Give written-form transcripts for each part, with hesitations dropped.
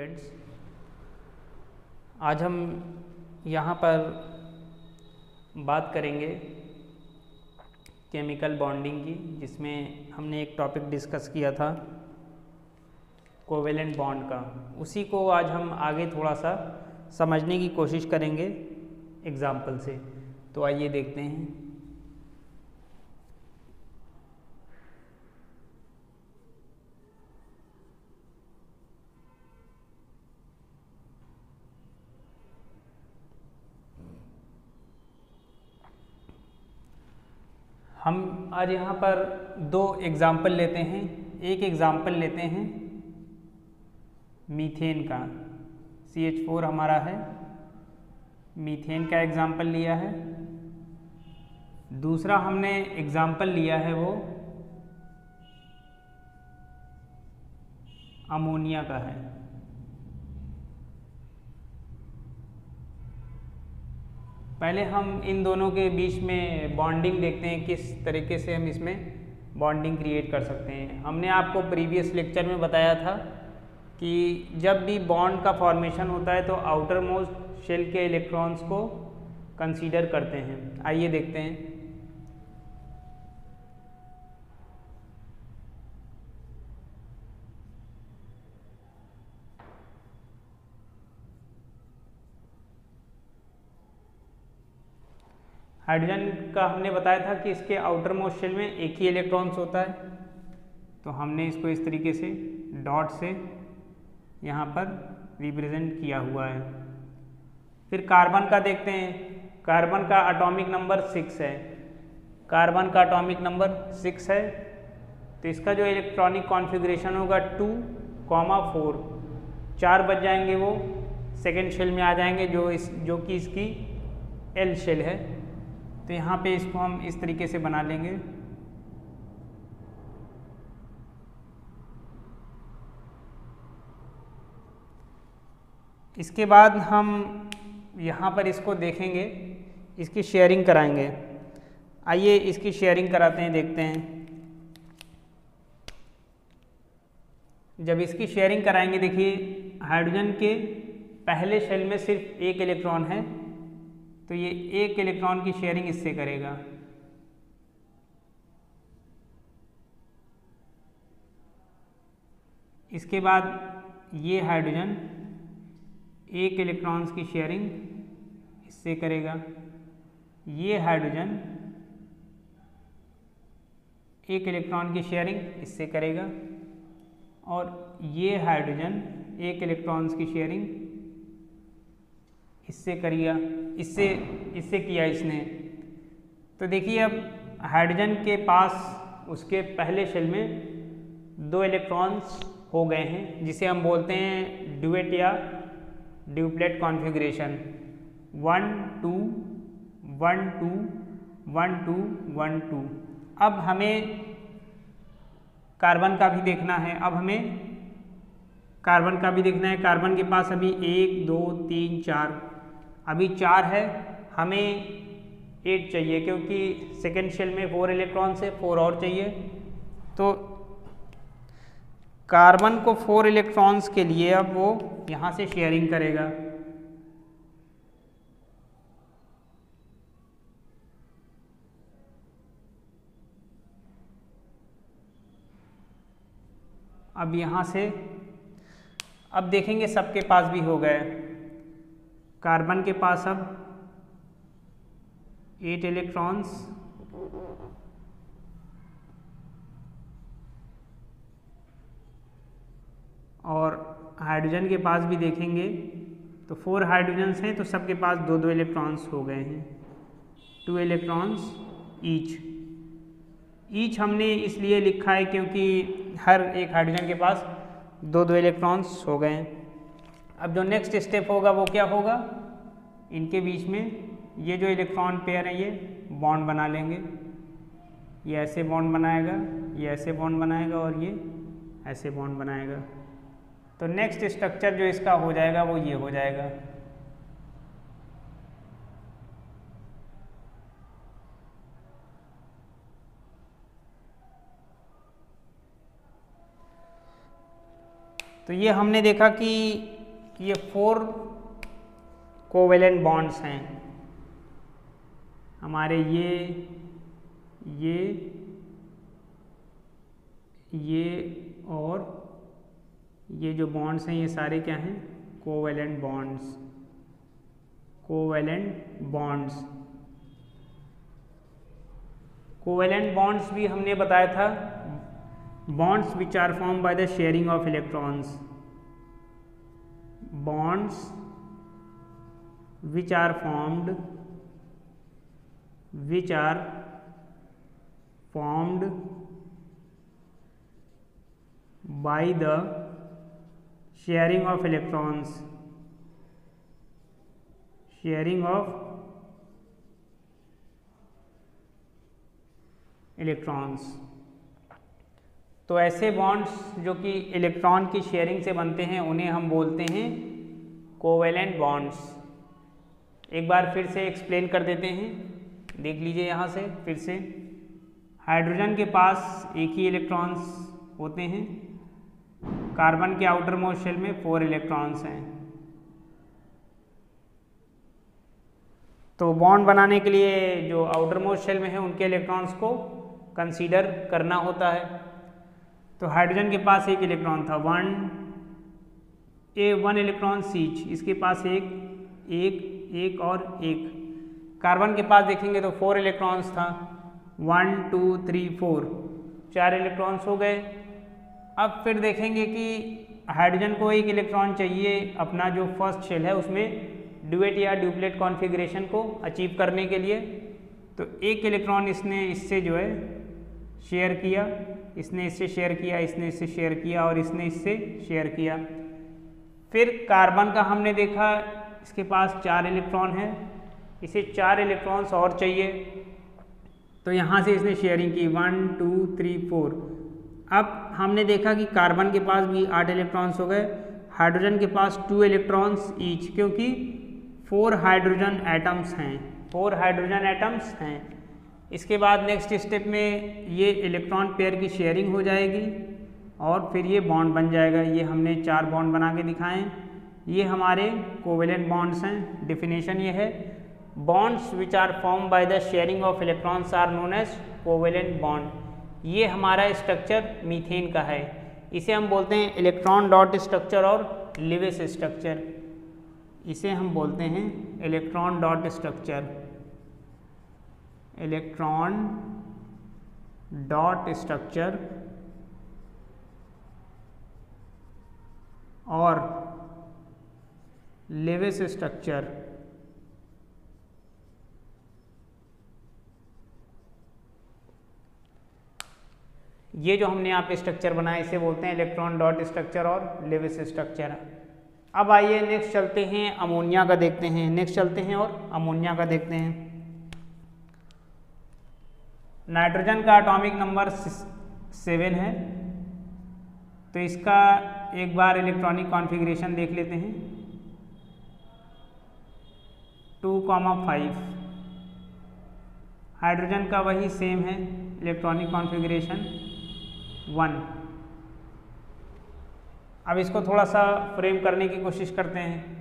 Students, आज हम यहाँ पर बात करेंगे केमिकल बॉन्डिंग की, जिसमें हमने एक टॉपिक डिस्कस किया था कोवेलेंट बॉन्ड का। उसी को आज हम आगे थोड़ा सा समझने की कोशिश करेंगे एग्जाम्पल से। तो आइए देखते हैं। हम आज यहाँ पर दो एग्जाम्पल लेते हैं। एक एग्जाम्पल लेते हैं मीथेन का, CH4 हमारा है, मीथेन का एग्जाम्पल लिया है। दूसरा हमने एग्जाम्पल लिया है वो अमोनिया का है। पहले हम इन दोनों के बीच में बॉन्डिंग देखते हैं, किस तरीके से हम इसमें बॉन्डिंग क्रिएट कर सकते हैं। हमने आपको प्रीवियस लेक्चर में बताया था कि जब भी बॉन्ड का फॉर्मेशन होता है तो आउटर मोस्ट शेल के इलेक्ट्रॉन्स को कंसीडर करते हैं। आइए देखते हैं। हाइड्रोजन का हमने बताया था कि इसके आउटर मोस्ट शेल में एक ही इलेक्ट्रॉन्स होता है, तो हमने इसको इस तरीके से डॉट से यहाँ पर रिप्रेजेंट किया हुआ है। फिर कार्बन का देखते हैं। कार्बन का एटॉमिक नंबर 6 है। कार्बन का एटॉमिक नंबर 6 है, तो इसका जो इलेक्ट्रॉनिक कॉन्फ़िगरेशन होगा 2,4, 4 बच जाएंगे, वो सेकेंड शेल में आ जाएंगे, जो कि इसकी एल शेल है। तो यहाँ पे इसको हम इस तरीके से बना लेंगे। इसके बाद हम यहाँ पर इसको देखेंगे, इसकी शेयरिंग कराएंगे। आइए इसकी शेयरिंग कराते हैं, देखते हैं। जब इसकी शेयरिंग कराएंगे, देखिए हाइड्रोजन के पहले शेल में सिर्फ एक इलेक्ट्रॉन है, तो ये एक इलेक्ट्रॉन की शेयरिंग इससे करेगा। इसके बाद ये हाइड्रोजन एक इलेक्ट्रॉन्स की शेयरिंग इससे करेगा। ये हाइड्रोजन एक इलेक्ट्रॉन की शेयरिंग इससे करेगा, और ये हाइड्रोजन एक इलेक्ट्रॉन्स की शेयरिंग इससे करिएगा। इससे किया इसने। तो देखिए अब हाइड्रोजन के पास उसके पहले शेल में 2 इलेक्ट्रॉन्स हो गए हैं, जिसे हम बोलते हैं ड्यूएट या ड्यूप्लेट कॉन्फ़िगरेशन। 1 2 1 2 1 2 1 2। अब हमें कार्बन का भी देखना है। कार्बन का भी देखना है। कार्बन के पास अभी 1 2 3 4, अभी 4 है, हमें 8 चाहिए, क्योंकि सेकेंड शेल में 4 इलेक्ट्रॉन से 4 और चाहिए। तो कार्बन को 4 इलेक्ट्रॉन्स के लिए अब वो यहाँ से शेयरिंग करेगा। अब यहाँ से अब देखेंगे सबके पास भी हो गए। कार्बन के पास अब 8 इलेक्ट्रॉन्स, और हाइड्रोजन के पास भी देखेंगे तो 4 हाइड्रोजन्स हैं, तो सबके पास 2 इलेक्ट्रॉन्स हो गए हैं। 2 इलेक्ट्रॉन्स ईच हमने इसलिए लिखा है क्योंकि हर एक हाइड्रोजन के पास 2 इलेक्ट्रॉन्स हो गए हैं। अब जो नेक्स्ट स्टेप होगा वो क्या होगा, इनके बीच में ये जो इलेक्ट्रॉन पेयर है ये बॉन्ड बना लेंगे। ये ऐसे बॉन्ड बनाएगा, ये ऐसे बॉन्ड बनाएगा, और ये ऐसे बॉन्ड बनाएगा। तो नेक्स्ट स्ट्रक्चर जो इसका हो जाएगा वो ये हो जाएगा। तो ये हमने देखा कि कि ये 4 कोवेलेंट बॉन्ड्स हैं हमारे, ये और ये जो बॉन्ड्स हैं ये सारे क्या हैं? Covalent bonds. कोवेलेंट बॉन्ड्स भी हमने बताया था, bonds which are form by the sharing of electrons. bonds which are formed by the sharing of electrons, तो ऐसे बॉन्ड्स जो कि इलेक्ट्रॉन की शेयरिंग से बनते हैं उन्हें हम बोलते हैं कोवेलेंट बॉन्ड्स। एक बार फिर से एक्सप्लेन कर देते हैं, देख लीजिए यहाँ से फिर से। हाइड्रोजन के पास एक ही इलेक्ट्रॉन्स होते हैं, कार्बन के आउटर मोस्ट शेल में 4 इलेक्ट्रॉन्स हैं। तो बॉन्ड बनाने के लिए जो आउटर मोस्ट शेल में है उनके इलेक्ट्रॉन्स को कंसीडर करना होता है। तो हाइड्रोजन के पास एक इलेक्ट्रॉन था, 1 इलेक्ट्रॉन ईच, इसके पास एक और एक। कार्बन के पास देखेंगे तो 4 इलेक्ट्रॉन्स था, 1 2 3 4, 4 इलेक्ट्रॉन्स हो गए। अब फिर देखेंगे कि हाइड्रोजन को एक इलेक्ट्रॉन चाहिए अपना जो फर्स्ट शेल है उसमें ड्यूएट या ड्यूप्लेट कॉन्फ़िगरेशन को अचीव करने के लिए। तो एक इलेक्ट्रॉन इसने इससे जो है शेयर किया, इसने इससे शेयर किया, इसने इससे शेयर किया और इसने इससे शेयर किया। फिर कार्बन का हमने देखा इसके पास 4 इलेक्ट्रॉन है, इसे 4 इलेक्ट्रॉन्स और चाहिए, तो यहाँ से इसने शेयरिंग की 1 2 3 4। अब हमने देखा कि कार्बन के पास भी 8 इलेक्ट्रॉन्स हो गए, हाइड्रोजन के पास 2 इलेक्ट्रॉन्स ईच, क्योंकि 4 हाइड्रोजन एटम्स हैं। इसके बाद नेक्स्ट स्टेप में ये इलेक्ट्रॉन पेयर की शेयरिंग हो जाएगी और फिर ये बॉन्ड बन जाएगा। ये हमने 4 बॉन्ड बना के दिखाएं, ये हमारे कोवेलेंट बॉन्ड्स हैं। डेफिनेशन ये है, bonds which are form by the sharing of electrons are known as covalent bond. ये हमारा स्ट्रक्चर मीथेन का है, इसे हम बोलते हैं इलेक्ट्रॉन डॉट स्ट्रक्चर और लिविस स्ट्रक्चर। इसे हम बोलते हैं electron dot structure, electron dot structure और लेविस स्ट्रक्चर। ये जो हमने यहाँ पे स्ट्रक्चर बनाया इसे बोलते हैं इलेक्ट्रॉन डॉट स्ट्रक्चर और लेविस स्ट्रक्चर। अब आइए नेक्स्ट चलते हैं, अमोनिया का देखते हैं। नेक्स्ट चलते हैं और अमोनिया का देखते हैं। नाइट्रोजन का एटॉमिक नंबर 7 है, तो इसका एक बार इलेक्ट्रॉनिक कॉन्फ़िगरेशन देख लेते हैं। 2,5। हाइड्रोजन का वही सेम है, इलेक्ट्रॉनिक कॉन्फ़िगरेशन 1। अब इसको थोड़ा सा फ्रेम करने की कोशिश करते हैं।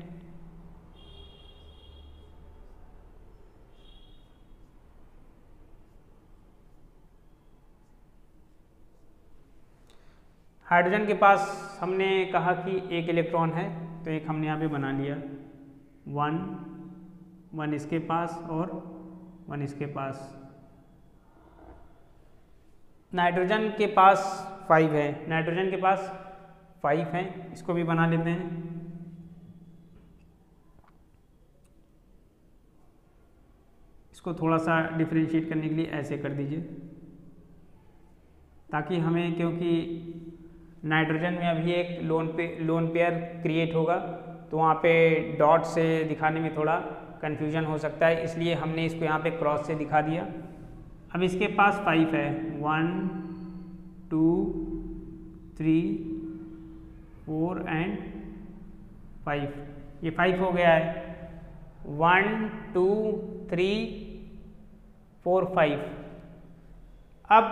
हाइड्रोजन के पास हमने कहा कि एक इलेक्ट्रॉन है, तो एक हमने यहाँ पे बना लिया, 1 इसके पास और 1 इसके पास। नाइट्रोजन के पास 5 है, नाइट्रोजन के पास 5 हैं, इसको भी बना लेते हैं। इसको थोड़ा सा डिफरेंशिएट करने के लिए ऐसे कर दीजिए, ताकि हमें, क्योंकि नाइट्रोजन में अभी एक लोन पेयर क्रिएट होगा, तो वहाँ पे डॉट से दिखाने में थोड़ा कन्फ्यूजन हो सकता है, इसलिए हमने इसको यहाँ पे क्रॉस से दिखा दिया। अब इसके पास 5 है, 1 2 3 4 एंड 5, ये 5 हो गया है। 1 2 3 4 5। अब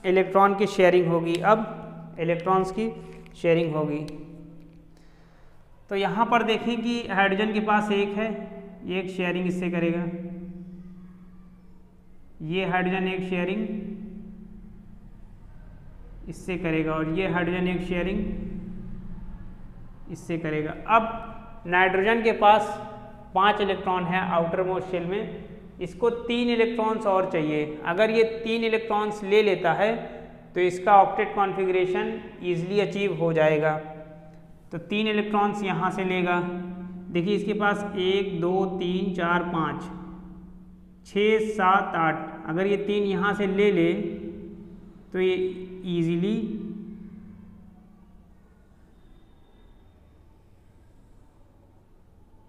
इलेक्ट्रॉन की शेयरिंग होगी, अब इलेक्ट्रॉन्स की शेयरिंग होगी। तो यहाँ पर देखें कि हाइड्रोजन के पास एक है, ये एक शेयरिंग इससे करेगा, ये हाइड्रोजन एक शेयरिंग इससे करेगा और ये हाइड्रोजन एक शेयरिंग इससे करेगा। अब नाइट्रोजन के पास 5 इलेक्ट्रॉन है आउटर मोस्ट शेल में, इसको 3 इलेक्ट्रॉन्स और चाहिए। अगर ये 3 इलेक्ट्रॉन्स ले लेता है तो इसका ऑक्टेट कॉन्फ़िगरेशन ईजिली अचीव हो जाएगा। तो 3 इलेक्ट्रॉन्स यहाँ से लेगा। देखिए इसके पास 1 2 3 4 5 6 7 8, अगर ये 3 यहाँ से ले ले तो ये ईजिली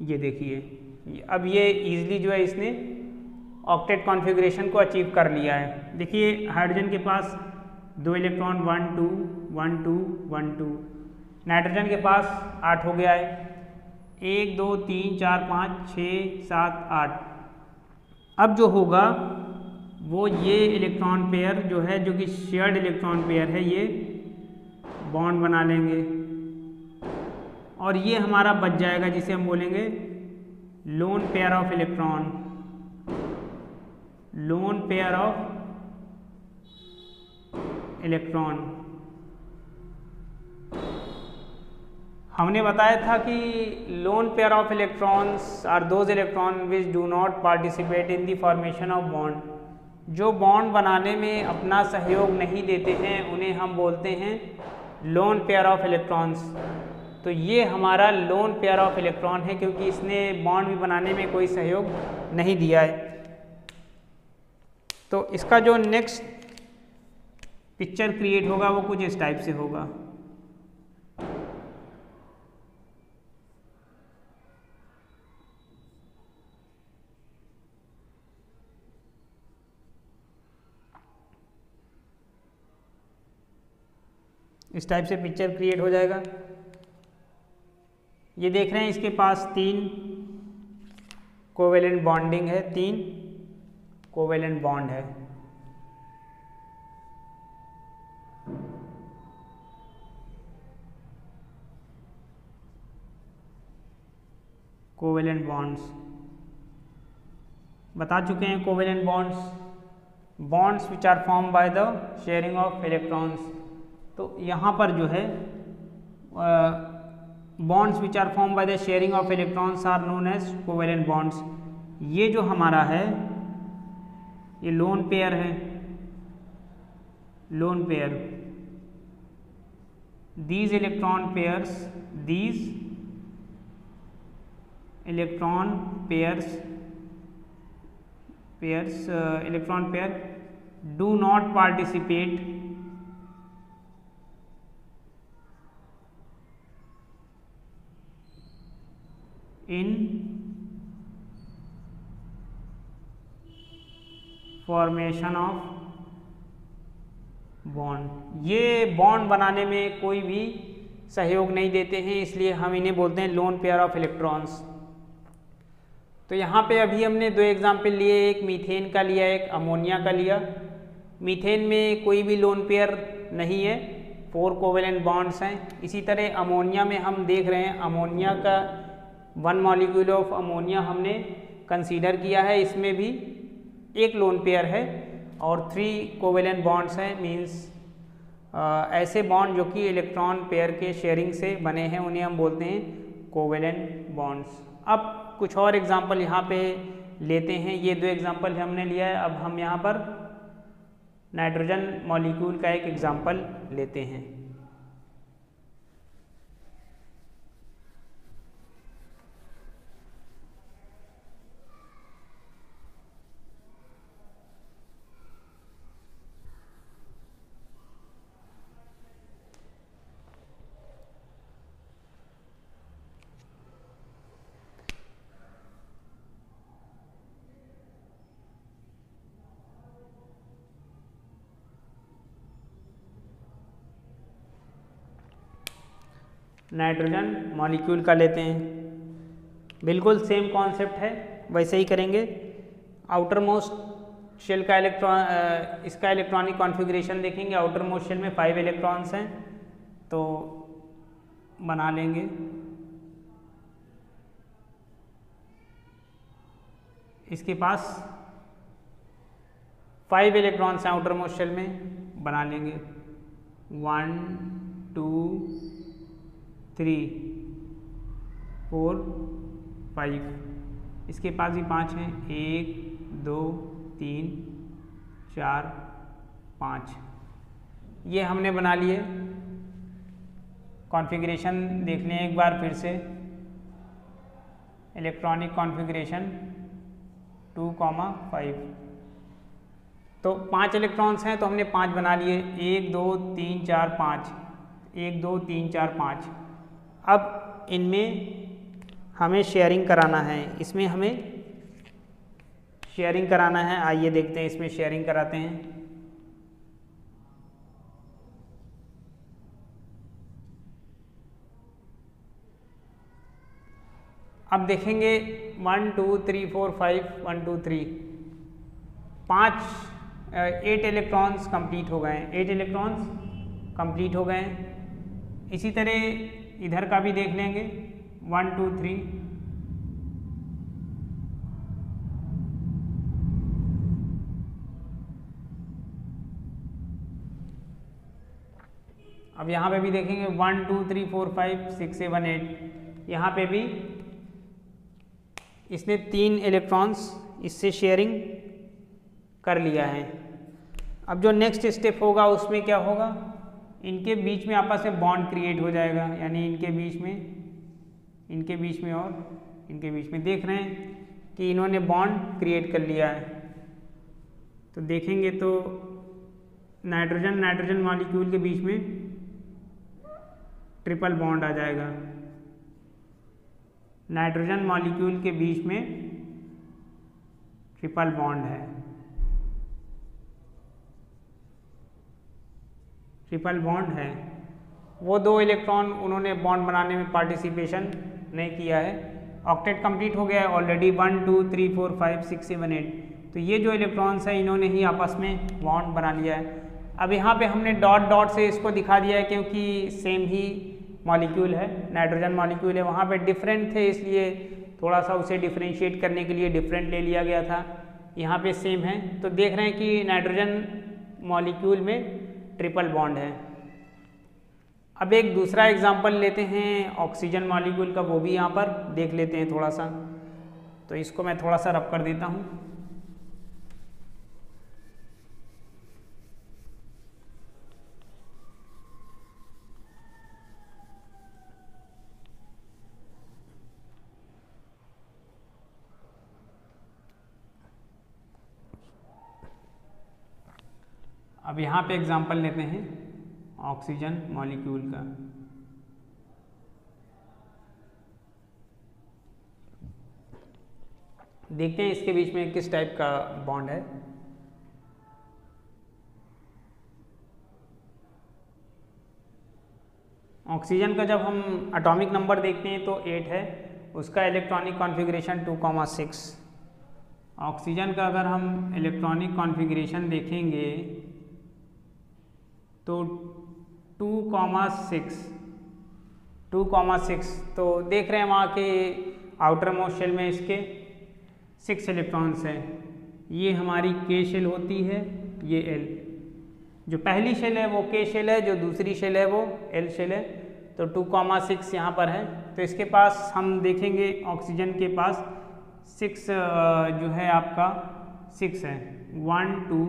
ये देखिए अब ये ईजिली जो है इसने ऑक्टेट कॉन्फ़िगरेशन को अचीव कर लिया है। देखिए हाइड्रोजन के पास 2 इलेक्ट्रॉन 1 2 1 2 1 2, नाइट्रोजन के पास 8 हो गया है, 1 2 3 4 5 6 7 8। अब जो होगा वो ये इलेक्ट्रॉन पेयर जो है, जो कि शेयर्ड इलेक्ट्रॉन पेयर है, ये बॉन्ड बना लेंगे और ये हमारा बच जाएगा जिसे हम बोलेंगे lone pair of electron, lone pair of electron. हमने बताया था कि lone pair of electrons are those electron which do not participate in the formation of bond. जो बॉन्ड बनाने में अपना सहयोग नहीं देते हैं उन्हें हम बोलते हैं लोन पेयर ऑफ इलेक्ट्रॉन्स। तो ये हमारा लोन पेयर ऑफ इलेक्ट्रॉन है क्योंकि इसने बॉन्ड भी बनाने में कोई सहयोग नहीं दिया है। तो इसका जो नेक्स्ट पिक्चर क्रिएट होगा वो कुछ इस टाइप से होगा। इस टाइप से पिक्चर क्रिएट हो जाएगा। ये देख रहे हैं इसके पास 3 कोवेलेंट बॉन्डिंग है, 3 कोवेलेंट बॉन्ड है। कोवेलेंट बॉन्ड्स बता चुके हैं। Covalent bonds which are form by the sharing of electrons. तो यहाँ पर जो है bonds which are form by the sharing of electrons are known as covalent bonds. ये जो हमारा है ये लोन पेयर है, lone pair. these electron pairs electron pair do not participate in formation of bond. ये बॉन्ड बनाने में कोई भी सहयोग नहीं देते हैं, इसलिए हम इन्हें बोलते हैं लोन पेयर ऑफ इलेक्ट्रॉन्स। तो यहाँ पे अभी हमने 2 एग्जाम्पल लिए, एक मीथेन का लिया, एक अमोनिया का लिया। मीथेन में कोई भी लोन पेयर नहीं है, 4 कोवेलेंट बॉन्ड्स हैं। इसी तरह अमोनिया में हम देख रहे हैं, अमोनिया का 1 मॉलिक्यूल ऑफ अमोनिया हमने कंसीडर किया है, इसमें भी एक लोन पेयर है और 3 कोवेलेंट बॉन्ड्स हैं। मींस ऐसे बॉन्ड जो कि इलेक्ट्रॉन पेयर के शेयरिंग से बने हैं उन्हें हम बोलते हैं कोवेलेंट बॉन्ड्स। अब कुछ और एग्जांपल यहाँ पे लेते हैं। ये 2 एग्जांपल हमने लिया है, अब हम यहाँ पर नाइट्रोजन मॉलिक्यूल का एक एग्जांपल लेते हैं। नाइट्रोजन मॉलिक्यूल का लेते हैं, बिल्कुल सेम कॉन्सेप्ट है, वैसे ही करेंगे। आउटर मोस्ट शेल का इसका इलेक्ट्रॉनिक कॉन्फ़िगरेशन देखेंगे। आउटर मोस्ट शेल में 5 इलेक्ट्रॉन्स हैं, तो बना लेंगे इसके पास 5 इलेक्ट्रॉन्स हैं आउटर मोस्ट शेल में, बना लेंगे 1 2 3 4 5। इसके पास भी 5 हैं, 1 2 3 4 5। ये हमने बना लिए। कॉन्फ़िगरेशन देख लें एक बार फिर से, इलेक्ट्रॉनिक कॉन्फ़िगरेशन 2,5। तो 5 इलेक्ट्रॉन्स हैं तो हमने 5 बना लिए, 1 2 3 4 5, 1 2 3 4 5। अब इनमें हमें शेयरिंग कराना है, इसमें हमें शेयरिंग कराना है। आइए देखते हैं, इसमें शेयरिंग कराते हैं। अब देखेंगे 1 2 3 4 5 1 2 3 8 इलेक्ट्रॉन्स कंप्लीट हो गए हैं, 8 इलेक्ट्रॉन्स कंप्लीट हो गए हैं। इसी तरह इधर का भी देख लेंगे 1 2 3। अब यहाँ पे भी देखेंगे 1 2 3 4 5 6 7 8। यहाँ पे भी इसने 3 इलेक्ट्रॉन्स इससे शेयरिंग कर लिया है। अब जो नेक्स्ट स्टेप होगा उसमें क्या होगा, इनके बीच में आपस में बॉन्ड क्रिएट हो जाएगा, यानी इनके बीच में और इनके बीच में देख रहे हैं कि इन्होंने बॉन्ड क्रिएट कर लिया है। तो देखेंगे तो नाइट्रोजन मॉलिक्यूल के बीच में ट्रिपल बॉन्ड आ जाएगा। नाइट्रोजन मॉलिक्यूल के बीच में ट्रिपल बॉन्ड है, ट्रिपल बॉन्ड है। वो 2 इलेक्ट्रॉन उन्होंने बॉन्ड बनाने में पार्टिसिपेशन नहीं किया है। ऑक्टेट कंप्लीट हो गया है ऑलरेडी, 1 2 3 4 5 6 7 8। तो ये जो इलेक्ट्रॉन्स हैं इन्होंने ही आपस में बॉन्ड बना लिया है। अब यहाँ पे हमने डॉट डॉट से इसको दिखा दिया है क्योंकि सेम ही मॉलिक्यूल है, नाइट्रोजन मॉलिक्यूल है। वहाँ पे डिफरेंट थे इसलिए थोड़ा सा उसे डिफरेंशिएट करने के लिए डिफरेंट ले लिया गया था। यहाँ पे सेम है, तो देख रहे हैं कि नाइट्रोजन मॉलिक्यूल में ट्रिपल बॉन्ड है। अब एक दूसरा एग्जांपल लेते हैं ऑक्सीजन मॉलिक्यूल का, वो भी यहाँ पर देख लेते हैं थोड़ा सा। तो इसको मैं थोड़ा सा रब कर देता हूँ। अब यहाँ पे एग्जांपल लेते हैं ऑक्सीजन मॉलिक्यूल का। देखते हैं इसके बीच में किस टाइप का बॉन्ड है। ऑक्सीजन का जब हम एटॉमिक नंबर देखते हैं तो 8 है, उसका इलेक्ट्रॉनिक कॉन्फ़िगरेशन 2,6। ऑक्सीजन का अगर हम इलेक्ट्रॉनिक कॉन्फ़िगरेशन देखेंगे तो 2,6 तो देख रहे हैं वहाँ के आउटर मोस्ट शेल में इसके 6 इलेक्ट्रॉन्स हैं। ये हमारी K शेल होती है, ये L। जो पहली शेल है वो K शेल है, जो दूसरी शेल है वो L शेल है। तो 2,6 यहाँ पर है। तो इसके पास हम देखेंगे ऑक्सीजन के पास 6 जो है आपका 6 है, 1 2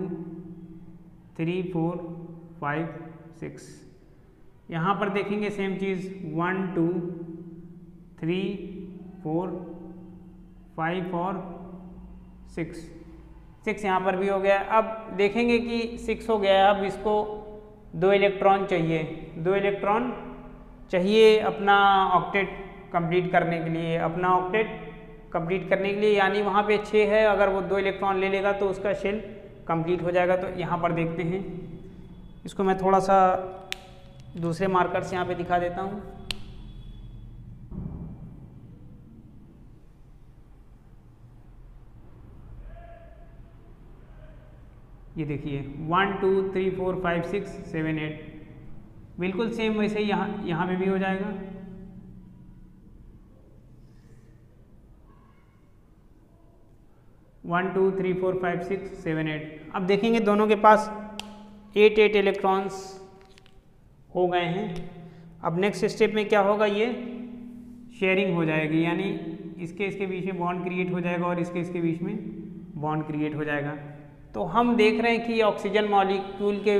3 4 5 6। यहाँ पर देखेंगे सेम चीज़ 1 2 3 4 5 और 6 यहाँ पर भी हो गया। अब देखेंगे कि 6 हो गया है। अब इसको 2 इलेक्ट्रॉन चाहिए, 2 इलेक्ट्रॉन चाहिए अपना ऑक्टेट कंप्लीट करने के लिए, यानी वहाँ पे 6 है, अगर वो 2 इलेक्ट्रॉन ले लेगा तो उसका शेल कंप्लीट हो जाएगा। तो यहाँ पर देखते हैं, इसको मैं थोड़ा सा दूसरे मार्कर से यहाँ पे दिखा देता हूँ। ये देखिए 1 2 3 4 5 6 7 8 बिल्कुल सेम वैसे ही यहाँ पे भी हो जाएगा। 1 2 3 4 5 6 7 8। अब देखेंगे दोनों के पास 8 इलेक्ट्रॉन्स हो गए हैं। अब नेक्स्ट स्टेप में क्या होगा, ये शेयरिंग हो जाएगी, यानी इसके बीच में बॉन्ड क्रिएट हो जाएगा और इसके बीच में बॉन्ड क्रिएट हो जाएगा। तो हम देख रहे हैं कि ऑक्सीजन मॉलिक्यूल के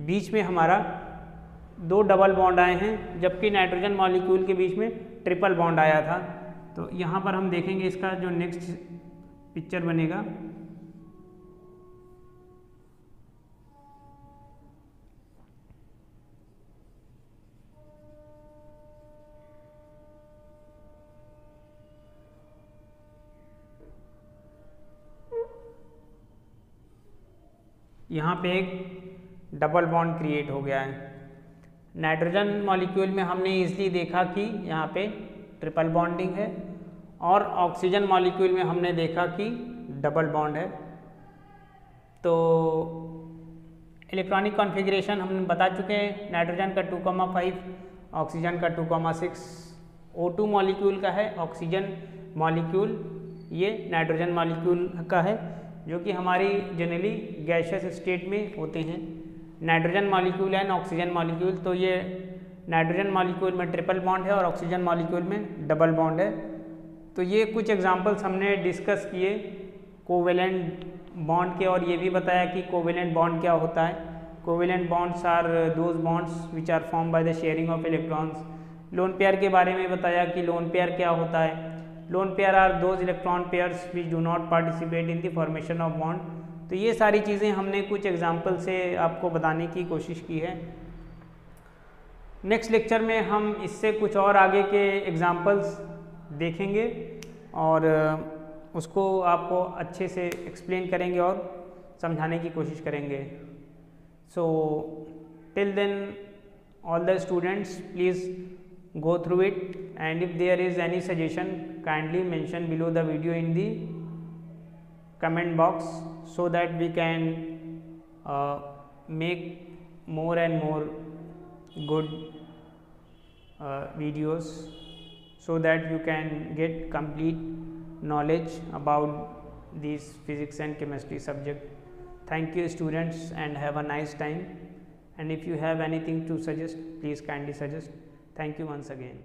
बीच में हमारा 2 डबल बॉन्ड आए हैं, जबकि नाइट्रोजन मॉलिक्यूल के बीच में ट्रिपल बॉन्ड आया था। तो यहाँ पर हम देखेंगे इसका जो नेक्स्ट पिक्चर बनेगा, यहाँ पे एक डबल बॉन्ड क्रिएट हो गया है। नाइट्रोजन मॉलिक्यूल में हमने इसलिए देखा कि यहाँ पे ट्रिपल बॉन्डिंग है, और ऑक्सीजन मॉलिक्यूल में हमने देखा कि डबल बॉन्ड है। तो इलेक्ट्रॉनिक कॉन्फ़िगरेशन हम बता चुके हैं, नाइट्रोजन का 2,5, ऑक्सीजन का 2,6, O2 मॉलिक्यूल का है, ऑक्सीजन मॉलिक्यूल ये नाइट्रोजन मॉलिक्यूल का है, जो कि हमारी जनरली गैसियस स्टेट में होते हैं। Nitrogen molecule and oxygen molecule, तो ये नाइट्रोजन मॉलिक्यूल में ट्रिपल बॉन्ड है और ऑक्सीजन मॉलिक्यूल में डबल बॉन्ड है। तो ये कुछ एग्जांपल्स हमने डिस्कस किए कोवेलेंट बॉन्ड के, और ये भी बताया कि कोवेलेंट बॉन्ड क्या होता है। Covalent bonds are those bonds which are form by the sharing of electrons. Lone pair के बारे में बताया कि लोन पेयर क्या होता है। Lone pair are those electron pairs which do not participate in the formation of bond. तो ये सारी चीज़ें हमने कुछ एग्जाम्पल से आपको बताने की कोशिश की है। नेक्स्ट लेक्चर में हम इससे कुछ और आगे के एग्जाम्पल्स देखेंगे और उसको आपको अच्छे से एक्सप्लेन करेंगे और समझाने की कोशिश करेंगे। So till then all the students please go through it, and if there is any suggestion kindly mention below the video in the comment box, so that we can make more and more good videos, so that you can get complete knowledge about these physics and chemistry subject. Thank you students, and have a nice time. And if you have anything to suggest, please kindly suggest. Thank you once again.